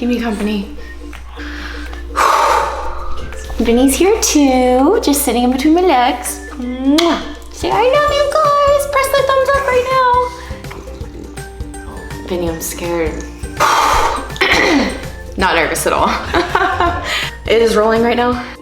Give me company. Vinny's here too, just sitting in between my legs. Mwah. Say, I love you guys. Press the thumbs up right now. Vinny, I'm scared. Not nervous at all. It is rolling right now.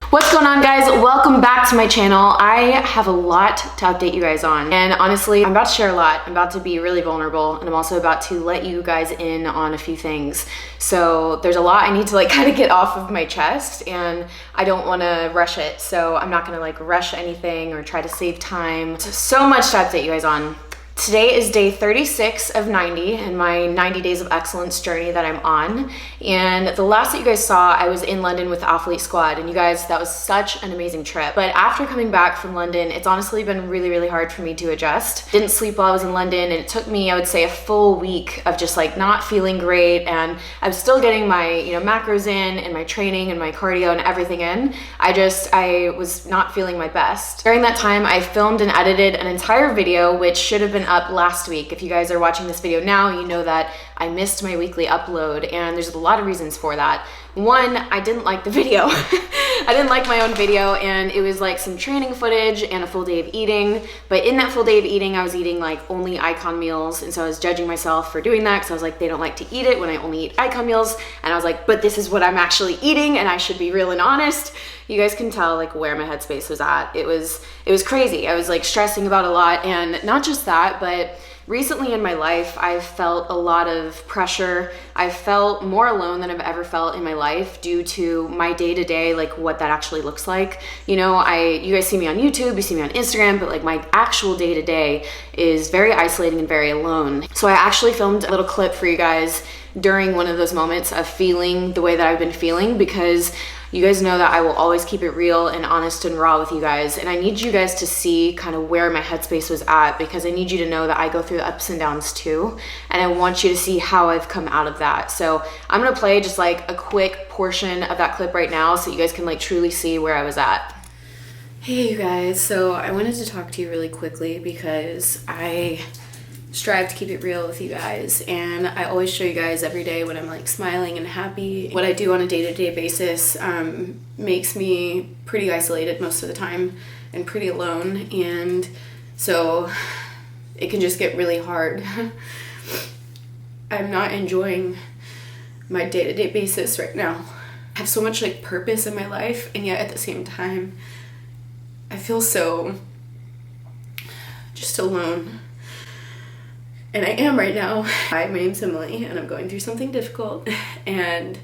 What's going on, guys? Welcome back to my channel. I have a lot to update you guys on, and honestly, I'm about to share a lot. I'm about to be really vulnerable, and I'm also about to let you guys in on a few things. So there's a lot I need to kind of get off of my chest, and I don't want to rush it. So I'm not gonna rush anything or try to save time. So much to update you guys on. Today is day 36 of 90 in my 90 days of excellence journey that I'm on. And the last that you guys saw, I was in London with the Athlete Squad. And you guys, that was such an amazing trip. But after coming back from London, it's honestly been really, really hard for me to adjust. Didn't sleep while I was in London, and it took me, I would say, a full week of just not feeling great. And I was still getting my macros in and my training and my cardio and everything in. I was not feeling my best. During that time, I filmed and edited an entire video, which should have been up last week. If you guys are watching this video now, you know that I missed my weekly upload, and there's a lot of reasons for that. One, I didn't like the video. I didn't like my own video, and it was some training footage and a full day of eating. But in that full day of eating, I was eating only icon meals, and so I was judging myself for doing that, because I was they don't like to eat it when I only eat icon meals. And I was but this is what I'm actually eating, and I should be real and honest. You guys can tell where my headspace was at. It was crazy. I was stressing about a lot, and not just that, but recently in my life, I've felt a lot of pressure. I've felt more alone than I've ever felt in my life due to my day-to-day, what that actually looks like. You guys see me on YouTube, you see me on Instagram, but my actual day-to-day is very isolating and very alone. So I actually filmed a little clip for you guys during one of those moments of feeling the way that I've been feeling, because you guys know that I will always keep it real and honest and raw with you guys. And I need you guys to see kind of where my headspace was at, because I need you to know that I go through the ups and downs too. And I want you to see how I've come out of that. So I'm gonna play just a quick portion of that clip right now so you guys can truly see where I was at. Hey you guys, so I wanted to talk to you really quickly because I strive to keep it real with you guys, and I always show you guys every day when I'm smiling and happy. What I do on a day-to-day basis makes me pretty isolated most of the time and pretty alone, and so it can just get really hard. I'm not enjoying my day-to-day basis right now. I have so much purpose in my life, and yet at the same time I feel so just alone. And I am right now. Hi, my name's Emily, and I'm going through something difficult, and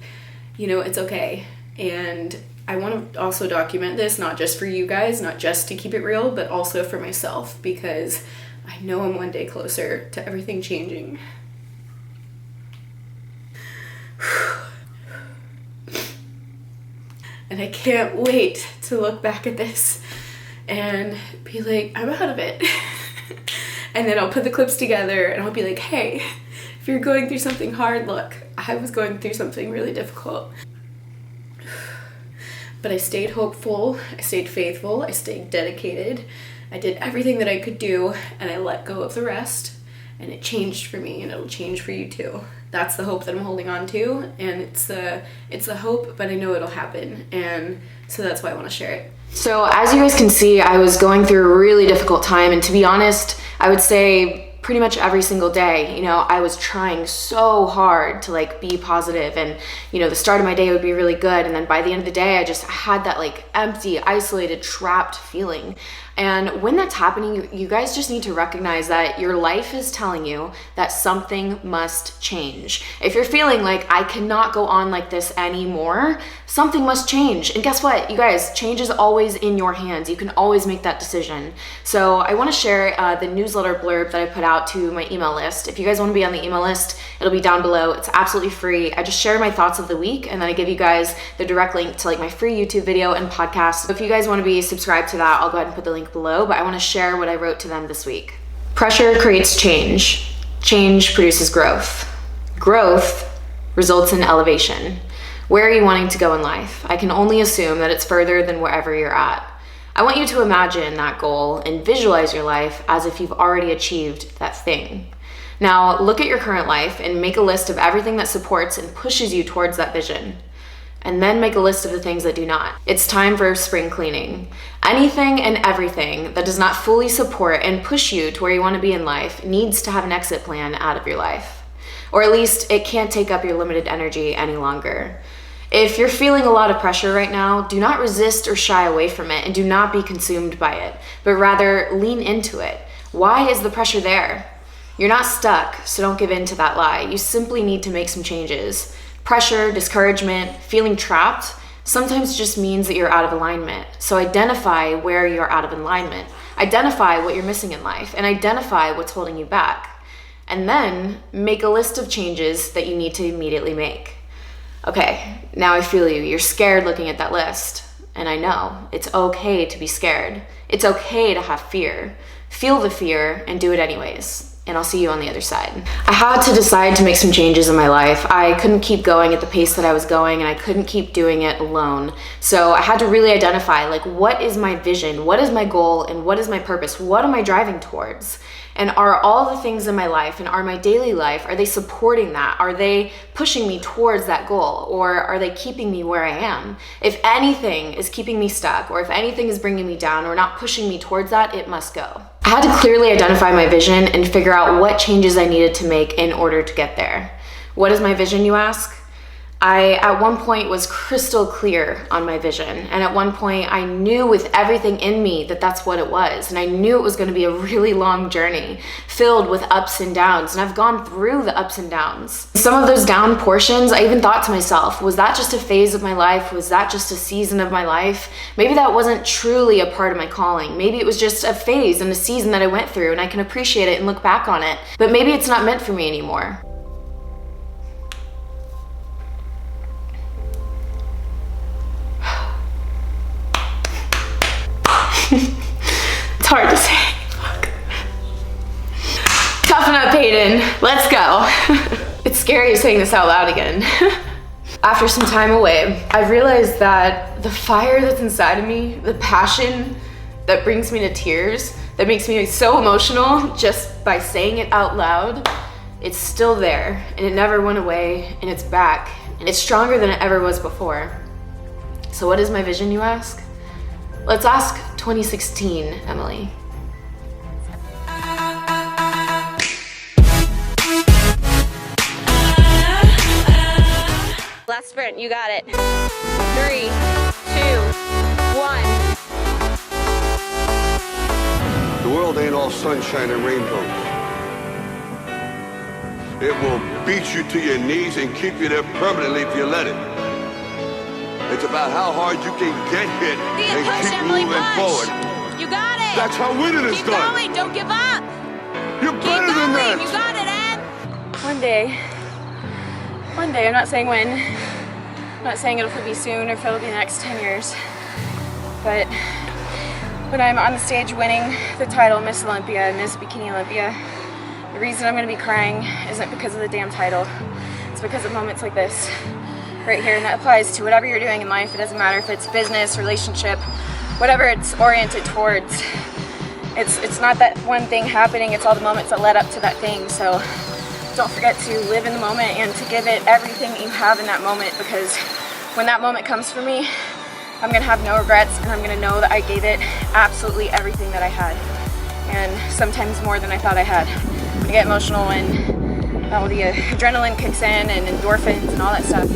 it's okay. And I want to also document this, not just for you guys, not just to keep it real, but also for myself, because I know I'm one day closer to everything changing. And I can't wait to look back at this and be I'm out of it. And then I'll put the clips together and I'll be hey, if you're going through something hard, look, I was going through something really difficult. But I stayed hopeful, I stayed faithful, I stayed dedicated. I did everything that I could do, and I let go of the rest, and it changed for me, and it'll change for you too. That's the hope that I'm holding on to, and it's the hope, but I know it'll happen, and so that's why I want to share it. So as you guys can see, I was going through a really difficult time, and to be honest, I would say pretty much every single day, I was trying so hard to be positive, and the start of my day would be really good, and then by the end of the day I just had that empty, isolated, trapped feeling. And when that's happening, you guys just need to recognize that your life is telling you that something must change. If you're feeling I cannot go on like this anymore, something must change. And guess what, you guys, change is always in your hands. You can always make that decision. So I want to share the newsletter blurb that I put out to my email list. If you guys want to be on the email list, it'll be down below. It's absolutely free. I just share my thoughts of the week, and then I give you guys the direct link to my free YouTube video and podcast. So if you guys want to be subscribed to that, I'll go ahead and put the link below, but I want to share what I wrote to them this week. Pressure creates change. Change produces growth. Growth results in elevation. Where are you wanting to go in life? I can only assume that it's further than wherever you're at. I want you to imagine that goal and visualize your life as if you've already achieved that thing. Now, look at your current life and make a list of everything that supports and pushes you towards that vision. And then make a list of the things that do not. It's time for spring cleaning. Anything and everything that does not fully support and push you to where you want to be in life needs to have an exit plan out of your life. Or at least it can't take up your limited energy any longer. If you're feeling a lot of pressure right now, do not resist or shy away from it, and do not be consumed by it, but rather lean into it. Why is the pressure there? You're not stuck, so don't give in to that lie. You simply need to make some changes. Pressure, discouragement, feeling trapped sometimes just means that you're out of alignment. So identify where you're out of alignment. Identify what you're missing in life, and identify what's holding you back. And then make a list of changes that you need to immediately make. Okay, now I feel you. You're scared looking at that list. And I know, it's okay to be scared. It's okay to have fear. Feel the fear and do it anyways. And I'll see you on the other side. I had to decide to make some changes in my life. I couldn't keep going at the pace that I was going, and I couldn't keep doing it alone. So I had to really identify, like, what is my vision? What is my goal? And what is my purpose? What am I driving towards? And are all the things in my life and are my daily life, are they supporting that? Are they pushing me towards that goal? Or are they keeping me where I am? If anything is keeping me stuck, or if anything is bringing me down or not pushing me towards that, it must go. I had to clearly identify my vision and figure out what changes I needed to make in order to get there. What is my vision, you ask? I, at one point, was crystal clear on my vision. And at one point, I knew with everything in me that that's what it was. And I knew it was going to be a really long journey filled with ups and downs. And I've gone through the ups and downs. Some of those down portions, I even thought to myself, was that just a phase of my life? Was that just a season of my life? Maybe that wasn't truly a part of my calling. Maybe it was just a phase and a season that I went through, and I can appreciate it and look back on it. But maybe it's not meant for me anymore. It's hard to say. Fuck. Toughen up, Peyton. Let's go. It's scary saying this out loud again. After some time away, I've realized that the fire that's inside of me, the passion that brings me to tears, that makes me so emotional just by saying it out loud, it's still there, and it never went away, and it's back, and it's stronger than it ever was before. So what is my vision, you ask? Let's ask 2016, Emily. Last sprint, you got it. 3, 2, 1. The world ain't all sunshine and rainbows. It will beat you to your knees and keep you there permanently if you let it. It's about how hard you can get hit and keep moving forward. You got it. That's how winning is done. Keep going. Don't give up. You're better than that. You got it, Em. One day, I'm not saying when, I'm not saying it'll be soon or if it'll be the next 10 years, but when I'm on the stage winning the title Miss Olympia, Miss Bikini Olympia, the reason I'm going to be crying isn't because of the damn title. It's because of moments like this right here, and that applies to whatever you're doing in life. It doesn't matter if it's business, relationship, whatever it's oriented towards. It's not that one thing happening, it's all the moments that led up to that thing. So don't forget to live in the moment and to give it everything that you have in that moment, because when that moment comes for me, I'm gonna have no regrets, and I'm gonna know that I gave it absolutely everything that I had, and sometimes more than I thought I had. I get emotional when all the adrenaline kicks in and endorphins and all that stuff,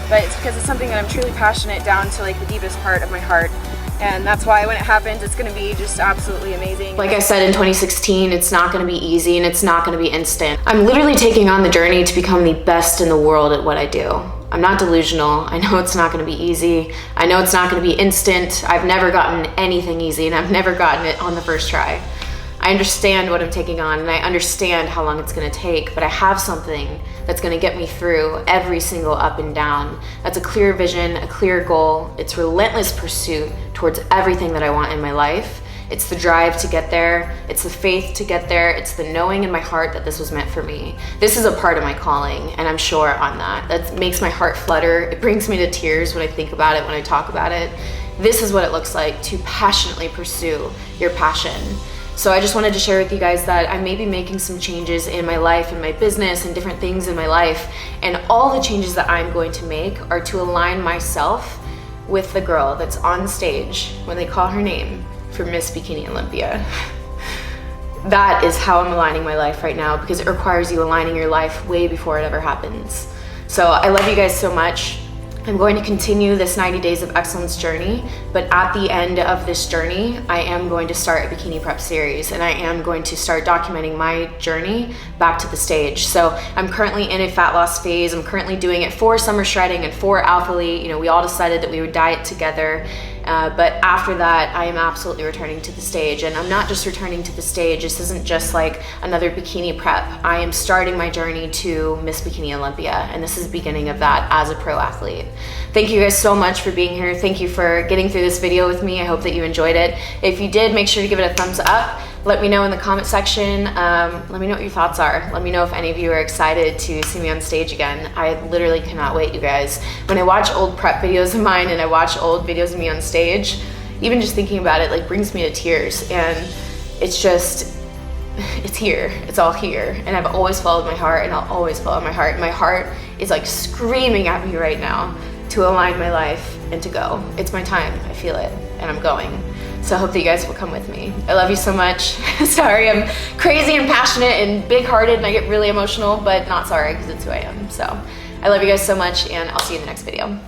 but it's because it's something that I'm truly passionate down to like the deepest part of my heart. And that's why when it happens, it's gonna be just absolutely amazing. Like I said, in 2016, it's not gonna be easy and it's not gonna be instant. I'm literally taking on the journey to become the best in the world at what I do. I'm not delusional. I know it's not gonna be easy. I know it's not gonna be instant. I've never gotten anything easy, and I've never gotten it on the first try. I understand what I'm taking on, and I understand how long it's gonna take, but I have something that's gonna get me through every single up and down. That's a clear vision, a clear goal. It's relentless pursuit towards everything that I want in my life. It's the drive to get there. It's the faith to get there. It's the knowing in my heart that this was meant for me. This is a part of my calling, and I'm sure on that. That makes my heart flutter. It brings me to tears when I think about it, when I talk about it. This is what it looks like to passionately pursue your passion. So I just wanted to share with you guys that I may be making some changes in my life and my business and different things in my life. And all the changes that I'm going to make are to align myself with the girl that's on stage when they call her name for Miss Bikini Olympia. That is how I'm aligning my life right now, because it requires you aligning your life way before it ever happens. So I love you guys so much. I'm going to continue this 90 Days of Excellence journey, but at the end of this journey, I am going to start a bikini prep series, and I am going to start documenting my journey back to the stage. So I'm currently in a fat loss phase. I'm currently doing it for Summer Shredding and for Alphalete. You know, we all decided that we would diet together. But after that, I am absolutely returning to the stage. And I'm not just returning to the stage. This isn't just like another bikini prep. I am starting my journey to Miss Bikini Olympia, and this is the beginning of that as a pro athlete. Thank you guys so much for being here. Thank you for getting through this video with me. I hope that you enjoyed it. If you did, make sure to give it a thumbs up. Let me know in the comment section. Let me know what your thoughts are. Let me know if any of you are excited to see me on stage again. I literally cannot wait, you guys. When I watch old prep videos of mine and I watch old videos of me on stage, even just thinking about it like brings me to tears. And it's just, it's here. It's all here. And I've always followed my heart, and I'll always follow my heart. My heart is like screaming at me right now to align my life and to go. It's my time. I feel it, and I'm going. So I hope that you guys will come with me. I love you so much. Sorry, I'm crazy and passionate and big-hearted, and I get really emotional, but not sorry, because it's who I am. So I love you guys so much, and I'll see you in the next video.